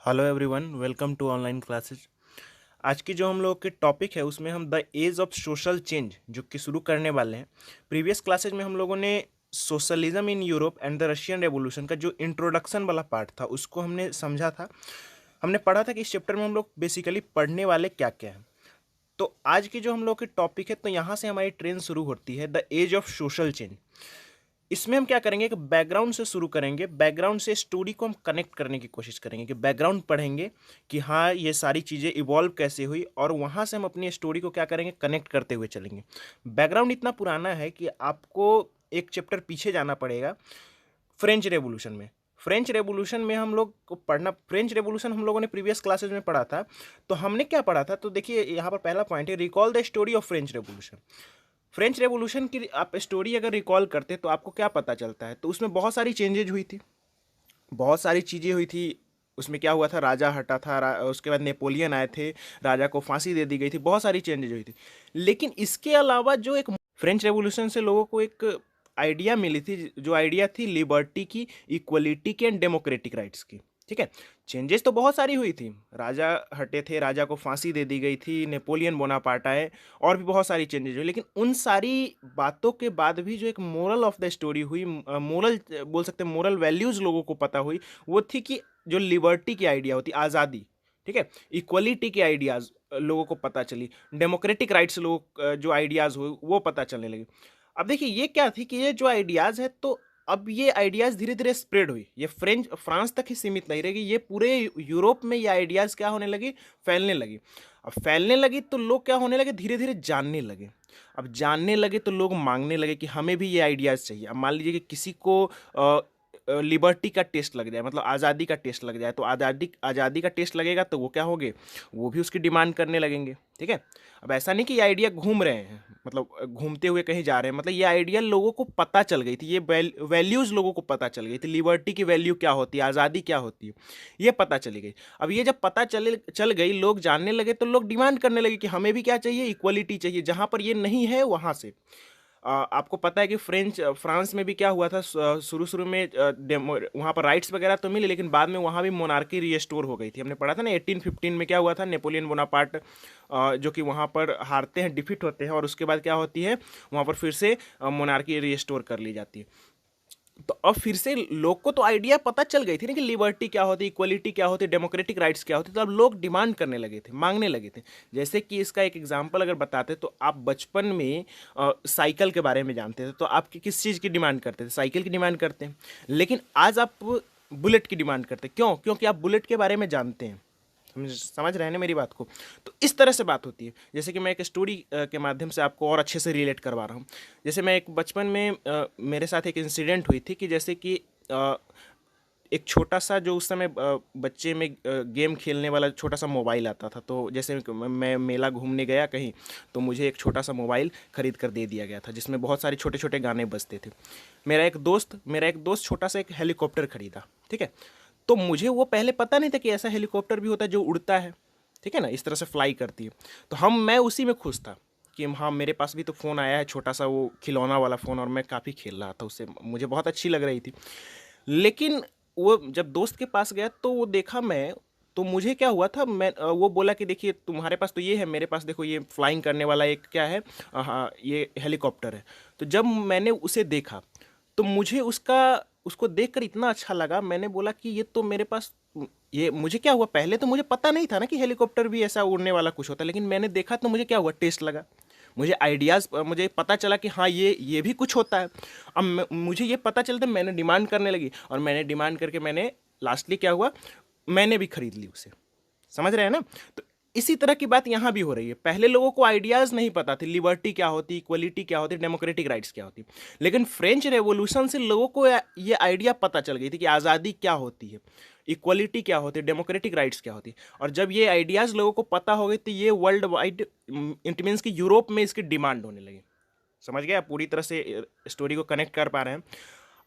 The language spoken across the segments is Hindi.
Hello everyone, welcome to online classes. आज की जो हम लोग के टॉपिक है उसमें हम the age of social change जो कि शुरू करने वाले हैं। प्रीवियस क्लासेज में हम लोगों ने socialism in Europe and the Russian revolution का जो इंट्रोडक्शन वाला पार्ट था उसको हमने समझा था। हमने पढ़ा था कि इस चैप्टर में हम लोग बेसिकली पढ़ने वाले क्या क्या हैं। तो आज की जो हम लोग के टॉपिक है, तो यहाँ से हमारी ट्रेन शुरू होती है the age of social change. इसमें हम क्या करेंगे कि बैकग्राउंड से शुरू करेंगे। बैकग्राउंड से स्टोरी को हम कनेक्ट करने की कोशिश करेंगे कि बैकग्राउंड पढ़ेंगे कि हाँ ये सारी चीज़ें इवॉल्व कैसे हुई, और वहाँ से हम अपनी स्टोरी को क्या करेंगे, कनेक्ट करते हुए चलेंगे। बैकग्राउंड इतना पुराना है कि आपको एक चैप्टर पीछे जाना पड़ेगा। फ्रेंच रेवोल्यूशन में हम लोग को पढ़ना, फ्रेंच रेवोल्यूशन हम लोगों ने प्रीवियस क्लासेज में पढ़ा था। तो हमने क्या पढ़ा था, तो देखिए यहाँ पर पहला पॉइंट है, recall the story of French revolution. French revolution की आप स्टोरी अगर रिकॉल करते तो आपको क्या पता चलता है, तो उसमें बहुत सारी चेंजेज हुई थी, बहुत सारी चीज़ें हुई थी। उसमें क्या हुआ था, राजा हटा था, उसके बाद नेपोलियन आए थे, राजा को फांसी दे दी गई थी, बहुत सारी चेंजेज हुई थी। लेकिन इसके अलावा जो एक फ्रेंच रेवोल्यूशन से लोगों को एक आइडिया मिली थी, जो आइडिया थी लिबर्टी की, इक्वलिटी की एंड डेमोक्रेटिक राइट्स की। ठीक है, चेंजेस तो बहुत सारी हुई थी, राजा हटे थे, राजा को फांसी दे दी गई थी, नेपोलियन बोनापार्ट आए, और भी बहुत सारी चेंजेस हुई। लेकिन उन सारी बातों के बाद भी जो एक मोरल ऑफ द स्टोरी हुई, मोरल बोल सकते हैं, मोरल वैल्यूज लोगों को पता हुई, वो थी कि जो लिबर्टी की आइडिया होती, आज़ादी, ठीक है, इक्वलिटी के आइडियाज़ लोगों को पता चली, डेमोक्रेटिक राइट्स लोग जो आइडियाज़ हुए वो पता चलने लगे। अब देखिए ये क्या थी कि ये जो आइडियाज़ है, तो अब ये आइडियाज़ धीरे धीरे स्प्रेड हुई, ये फ्रांस तक ही सीमित नहीं रहेगी, ये पूरे यूरोप में ये आइडियाज़ क्या होने लगी, फैलने लगी। अब फैलने लगी तो लोग क्या होने लगे, धीरे धीरे जानने लगे। अब जानने लगे तो लोग मांगने लगे कि हमें भी ये आइडियाज़ चाहिए। अब मान लीजिए कि किसी को लिबर्टी का टेस्ट लग जाए, मतलब आज़ादी का टेस्ट लग जाए, तो आज़ादी का टेस्ट लगेगा तो वो क्या होंगे, वो भी उसकी डिमांड करने लगेंगे। ठीक है, अब ऐसा नहीं कि ये आइडिया घूम रहे हैं, मतलब घूमते हुए कहीं जा रहे हैं, मतलब ये आइडिया लोगों को पता चल गई थी, ये वैल्यूज़ लोगों को पता चल गई थी, लिबर्टी की वैल्यू क्या होती है, आज़ादी क्या होती है, ये पता चली गई। अब ये जब पता चल गई, लोग जानने लगे, तो लोग डिमांड करने लगे कि हमें भी क्या चाहिए, इक्वलिटी चाहिए, जहाँ पर ये नहीं है वहाँ से। आपको पता है कि फ्रांस में भी क्या हुआ था, शुरू शुरू में वहाँ पर राइट्स वगैरह तो मिले, लेकिन बाद में वहाँ भी मोनार्की रीस्टोर हो गई थी। हमने पढ़ा था ना 1815 में क्या हुआ था, नेपोलियन बोनापार्ट जो कि वहाँ पर हारते हैं, डिफीट होते हैं, और उसके बाद क्या होती है, वहाँ पर फिर से मोनार्की रीस्टोर कर ली जाती है। तो अब फिर से लोग को तो आइडिया पता चल गई थी ना कि लिबर्टी क्या होती, इक्वलिटी क्या होती, डेमोक्रेटिक राइट्स क्या होती, तो अब लोग डिमांड करने लगे थे, मांगने लगे थे। जैसे कि इसका एक एग्जांपल अगर बताते, तो आप बचपन में साइकिल के बारे में जानते थे, तो आप किस चीज़ की डिमांड करते थे, साइकिल की डिमांड करते हैं। लेकिन आज आप बुलेट की डिमांड करते हैं, क्यों? क्योंकि आप बुलेट के बारे में जानते हैं। समझ रहे हैं ना मेरी बात को? तो इस तरह से बात होती है। जैसे कि मैं एक स्टोरी के माध्यम से आपको और अच्छे से रिलेट करवा रहा हूँ। जैसे मैं एक बचपन में मेरे साथ एक इंसिडेंट हुई थी कि जैसे कि एक छोटा सा जो उस समय बच्चे में गेम खेलने वाला छोटा सा मोबाइल आता था, तो जैसे मैं मेला घूमने गया कहीं, तो मुझे एक छोटा सा मोबाइल खरीद कर दे दिया गया था, जिसमें बहुत सारे छोटे छोटे गाने बजते थे। मेरा एक दोस्त छोटा सा एक हेलीकॉप्टर खरीदा। ठीक है, तो मुझे वो पहले पता नहीं था कि ऐसा हेलीकॉप्टर भी होता है जो उड़ता है, ठीक है ना, इस तरह से फ्लाई करती है। तो मैं उसी में खुश था कि हाँ मेरे पास भी तो फ़ोन आया है, छोटा सा वो खिलौना वाला फ़ोन, और मैं काफ़ी खेल रहा था उससे, मुझे बहुत अच्छी लग रही थी। लेकिन वो जब दोस्त के पास गया तो वो देखा मैं, तो मुझे क्या हुआ था, वो बोला कि देखिए तुम्हारे पास तो ये है, मेरे पास देखो ये फ्लाइंग करने वाला एक क्या है, हाँ ये हेलीकॉप्टर है। तो जब मैंने उसे देखा, तो मुझे उसको देखकर इतना अच्छा लगा, मैंने बोला कि ये तो मेरे पास, ये मुझे क्या हुआ, पहले तो मुझे पता नहीं था ना कि हेलीकॉप्टर भी ऐसा उड़ने वाला कुछ होता है, लेकिन मैंने देखा तो मुझे क्या हुआ, टेस्ट लगा, मुझे आइडियाज़, मुझे पता चला कि हाँ ये भी कुछ होता है। अब मुझे ये पता चलता, मैंने डिमांड करने लगी, और मैंने डिमांड करके मैंने लास्टली क्या हुआ, मैंने भी खरीद ली उसे। समझ रहे हैं ना? तो इसी तरह की बात यहाँ भी हो रही है। पहले लोगों को आइडियाज़ नहीं पता थी, लिबर्टी क्या होती, इक्वलिटी क्या होती, डेमोक्रेटिक राइट्स क्या होती। लेकिन फ्रेंच रेवोल्यूशन से लोगों को ये आइडिया पता चल गई थी कि आज़ादी क्या होती है, इक्वलिटी क्या होती है, डेमोक्रेटिक राइट्स क्या होती है। और जब ये आइडियाज़ लोगों को पता हो गए, तो ये वर्ल्ड वाइड, इट मीन्स कि यूरोप में इसकी डिमांड होने लगी। समझ गए? आप पूरी तरह से स्टोरी को कनेक्ट कर पा रहे हैं।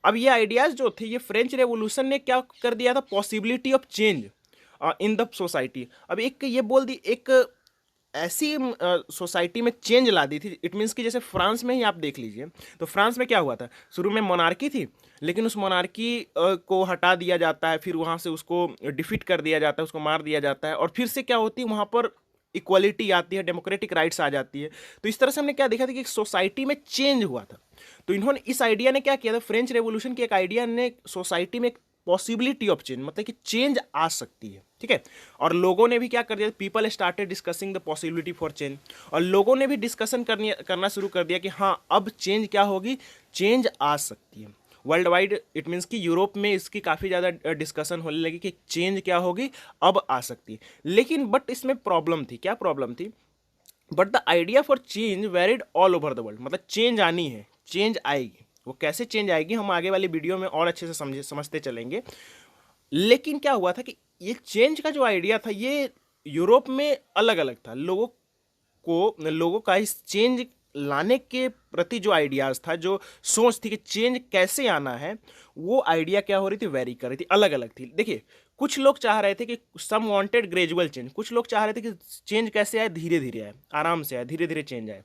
अब ये आइडियाज़ जो थे, ये फ्रेंच रेवोल्यूशन ने क्या कर दिया था, possibility of change in the society. अब एक ये बोल दी, एक ऐसी सोसाइटी में चेंज ला दी थी। इट मीन्स कि जैसे फ्रांस में ही आप देख लीजिए, तो फ्रांस में क्या हुआ था, शुरू में मोनार्की थी, लेकिन उस मोनार्की को हटा दिया जाता है, फिर वहाँ से उसको डिफीट कर दिया जाता है, उसको मार दिया जाता है, और फिर से क्या होती है वहाँ पर इक्वालिटी आती है, डेमोक्रेटिक राइट्स आ जाती है। तो इस तरह से हमने क्या देखा था कि एक सोसाइटी में चेंज हुआ था। तो इन्होंने इस आइडिया ने क्या किया था, फ्रेंच रेवोल्यूशन की एक आइडिया ने सोसाइटी में एक पॉसिबिलिटी ऑफ चेंज, मतलब कि चेंज आ सकती है, ठीक है। और लोगों ने भी क्या कर दिया, people started discussing the possibility for change, और लोगों ने भी डिस्कशन करना शुरू कर दिया कि हाँ अब चेंज क्या होगी, चेंज आ सकती है वर्ल्ड वाइड। इट मीन्स कि यूरोप में इसकी काफ़ी ज़्यादा डिस्कशन होने लगी कि चेंज क्या होगी, अब आ सकती है। लेकिन बट इसमें प्रॉब्लम थी, क्या प्रॉब्लम थी, but the idea for change varied all over the world. मतलब चेंज आनी है, चेंज आएगी, वो कैसे चेंज आएगी हम आगे वाली वीडियो में और अच्छे से समझते चलेंगे। लेकिन क्या हुआ था कि ये चेंज का जो आइडिया था ये यूरोप में अलग अलग था। लोगों का इस चेंज लाने के प्रति जो आइडियाज़ था, जो सोच थी कि चेंज कैसे आना है, वो आइडिया क्या हो रही थी, वेरी कर रही थी, अलग अलग थी। देखिए, कुछ लोग चाह रहे थे कि सम वांटेड ग्रेजुअल चेंज, कुछ लोग चाह रहे थे कि चेंज कैसे आए, धीरे धीरे आए, आराम से आए, धीरे धीरे चेंज आए।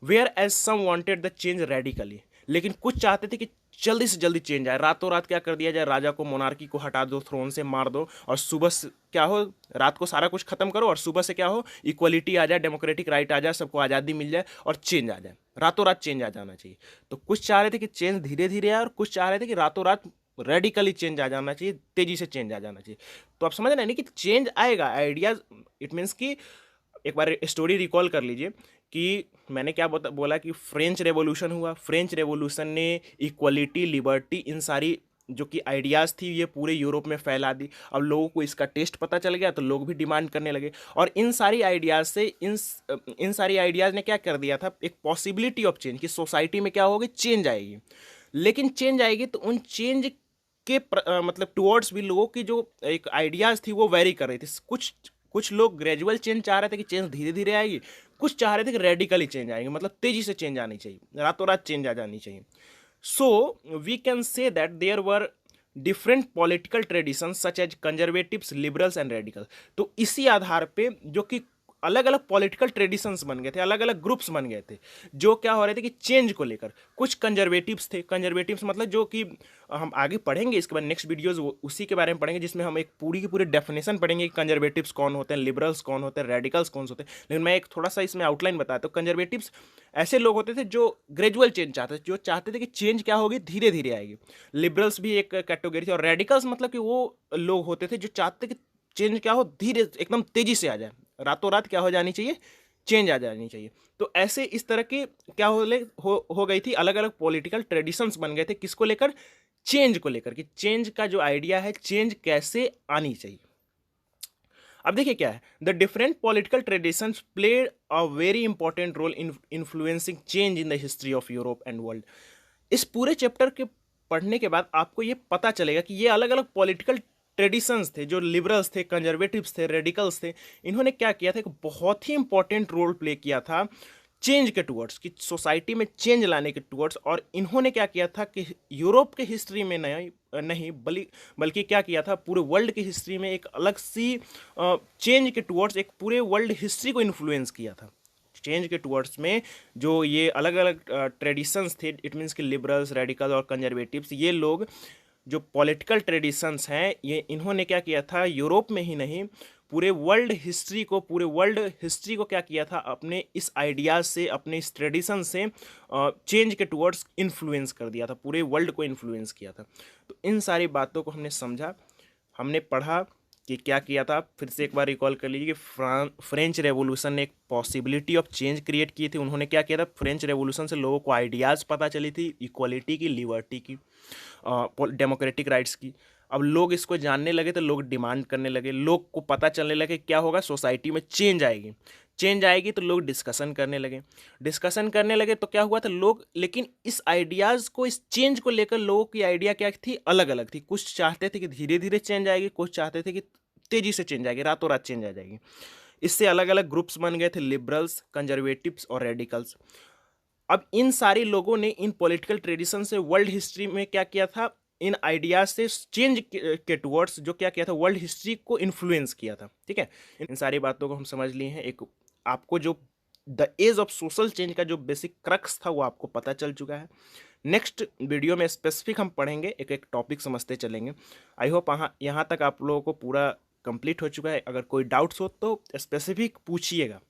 Whereas some wanted the change radically, लेकिन कुछ चाहते थे कि जल्दी से जल्दी चेंज आए, रातों रात क्या कर दिया जाए, राजा को, मोनार्की को हटा दो, थ्रोन से मार दो, और सुबह से क्या हो, रात को सारा कुछ खत्म करो और सुबह से क्या हो, इक्वलिटी आ जाए, डेमोक्रेटिक राइट आ जाए, सबको आज़ादी मिल जाए और चेंज आ जाए, रातों रात चेंज आ जाना चाहिए। तो कुछ चाह रहे थे कि चेंज धीरे धीरे आए, और कुछ चाह रहे थे कि रातों रात रेडिकली चेंज आ जाना चाहिए, तेजी से चेंज आ जाना चाहिए। तो आप समझ रहे हैं नहीं कि चेंज आएगा, आइडियाज, इट मीन्स कि एक बार स्टोरी रिकॉल कर लीजिए कि मैंने क्या बोला कि फ्रेंच रेवोल्यूशन हुआ, फ्रेंच रेवोल्यूशन ने इक्वलिटी, लिबर्टी, इन सारी जो कि आइडियाज़ थी ये पूरे यूरोप में फैला दी। अब लोगों को इसका टेस्ट पता चल गया तो लोग भी डिमांड करने लगे, और इन सारी आइडियाज़ से इन सारी आइडियाज़ ने क्या कर दिया था, एक पॉसिबिलिटी ऑफ चेंज, कि सोसाइटी में क्या होगी, चेंज आएगी। लेकिन चेंज आएगी तो उन चेंज के मतलब टुवर्ड्स भी लोगों की जो एक आइडियाज़ थी वो वेरी कर रही थी। कुछ लोग ग्रेजुअल चेंज चाह रहे थे कि चेंज धीरे धीरे आएगी, कुछ चाह रहे थे कि रेडिकली चेंज आएगी, मतलब तेजी से चेंज आनी चाहिए, रातों रात चेंज आ जानी चाहिए। So we can say that there were different political tradition such as conservatives, liberals and radical. तो इसी आधार पे जो कि अलग अलग पॉलिटिकल ट्रेडिशंस बन गए थे, अलग अलग ग्रुप्स बन गए थे, जो क्या हो रहे थे कि चेंज को लेकर। कुछ कंजर्वेटिव्स थे, कंजर्वेटिव्स मतलब जो कि हम आगे पढ़ेंगे, इसके बाद नेक्स्ट वीडियोस उसी के बारे में पढ़ेंगे, जिसमें हम एक पूरी की पूरी डेफिनेशन पढ़ेंगे कि कंजर्वेटिव्स कौन होते हैं, लिबरल्स कौन होते हैं, रेडिकल्स कौन होते हैं। लेकिन मैं एक थोड़ा सा इसमें आउटलाइन बताता हूँ। कंजर्वेटिव्स ऐसे लोग होते थे जो ग्रेजुअल चेंज चाहते थे, जो चाहते थे कि चेंज क्या होगी, धीरे धीरे आएगी। लिबरल्स भी एक कैटेगरी थी, और रेडिकल्स मतलब कि वो लोग होते थे जो चाहते कि चेंज क्या हो, धीरे एकदम तेजी से आ जाए, रातों रात क्या हो जानी चाहिए, चेंज आ जानी चाहिए। तो ऐसे इस तरह की क्या हो गई थी, अलग अलग पॉलिटिकल ट्रेडिशंस बन गए थे, किसको लेकर, चेंज को लेकर, कि चेंज का जो आइडिया है, चेंज कैसे आनी चाहिए। अब देखिए क्या है, the different political traditions played a very important role in influencing change in the history of Europe and world. इस पूरे चैप्टर के पढ़ने के बाद आपको ये पता चलेगा कि ये अलग अलग पॉलिटिकल ट्रेडिशंस थे, जो लिबरल्स थे, कंजर्वेटिव्स थे, रेडिकल्स थे, इन्होंने क्या किया था, एक बहुत ही इंपॉर्टेंट रोल प्ले किया था चेंज के टुवर्ड्स, कि सोसाइटी में चेंज लाने के टुवर्ड्स। और इन्होंने क्या किया था कि यूरोप के हिस्ट्री में नहीं बल्कि क्या किया था, पूरे वर्ल्ड की हिस्ट्री में एक अलग सी चेंज के टुवर्ड्स एक पूरे वर्ल्ड हिस्ट्री को इन्फ्लुएंस किया था। चेंज के टुवर्ड्स में जो ये अलग अलग ट्रेडिशंस थे, इट मीन्स कि लिबरल्स, रेडिकल और कंजर्वेटिव्स, ये लोग जो पॉलिटिकल ट्रेडिशंस हैं, ये इन्होंने क्या किया था, यूरोप में ही नहीं पूरे वर्ल्ड हिस्ट्री को क्या किया था, अपने इस आइडियाज से, अपने इस ट्रेडिशन से चेंज के टुवर्ड्स इन्फ्लुएंस कर दिया था, पूरे वर्ल्ड को इन्फ्लुएंस किया था। तो इन सारी बातों को हमने समझा, हमने पढ़ा कि क्या किया था। फिर से एक बार रिकॉल कर लीजिए कि फ्रेंच रेवोल्यूशन ने एक पॉसिबिलिटी ऑफ चेंज क्रिएट की थी। उन्होंने क्या किया था, फ्रेंच रेवोल्यूशन से लोगों को आइडियाज़ पता चली थी, इक्वालिटी की, लिबर्टी की, डेमोक्रेटिक राइट्स की। अब लोग इसको जानने लगे तो लोग डिमांड करने लगे, लोग को पता चलने लगे क्या होगा, सोसाइटी में चेंज आएगी तो लोग डिस्कशन करने लगे तो क्या हुआ था, लोग, लेकिन इस आइडियाज़ को, इस चेंज को लेकर लोगों की आइडिया क्या थी, अलग अलग थी। कुछ चाहते थे कि धीरे धीरे चेंज आएगी, कुछ चाहते थे कि तेजी से चेंज आएगी, रातों रात चेंज आ जाएगी। इससे अलग अलग ग्रुप्स बन गए थे, लिबरल्स, कंजर्वेटिव्स और रेडिकल्स। अब इन सारे लोगों ने इन पॉलिटिकल ट्रेडिशन से वर्ल्ड हिस्ट्री में क्या किया था, इन आइडियाज से चेंज के टुवर्ड्स जो क्या किया था, वर्ल्ड हिस्ट्री को इन्फ्लुएंस किया था। ठीक है, इन सारी बातों को हम समझ लिए हैं। एक आपको जो the age of social change का जो बेसिक क्रक्स था वो आपको पता चल चुका है। नेक्स्ट वीडियो में स्पेसिफिक हम पढ़ेंगे, एक एक टॉपिक समझते चलेंगे। आई होप यहाँ तक आप लोगों को पूरा कंप्लीट हो चुका है। अगर कोई डाउट्स हो तो स्पेसिफिक पूछिएगा।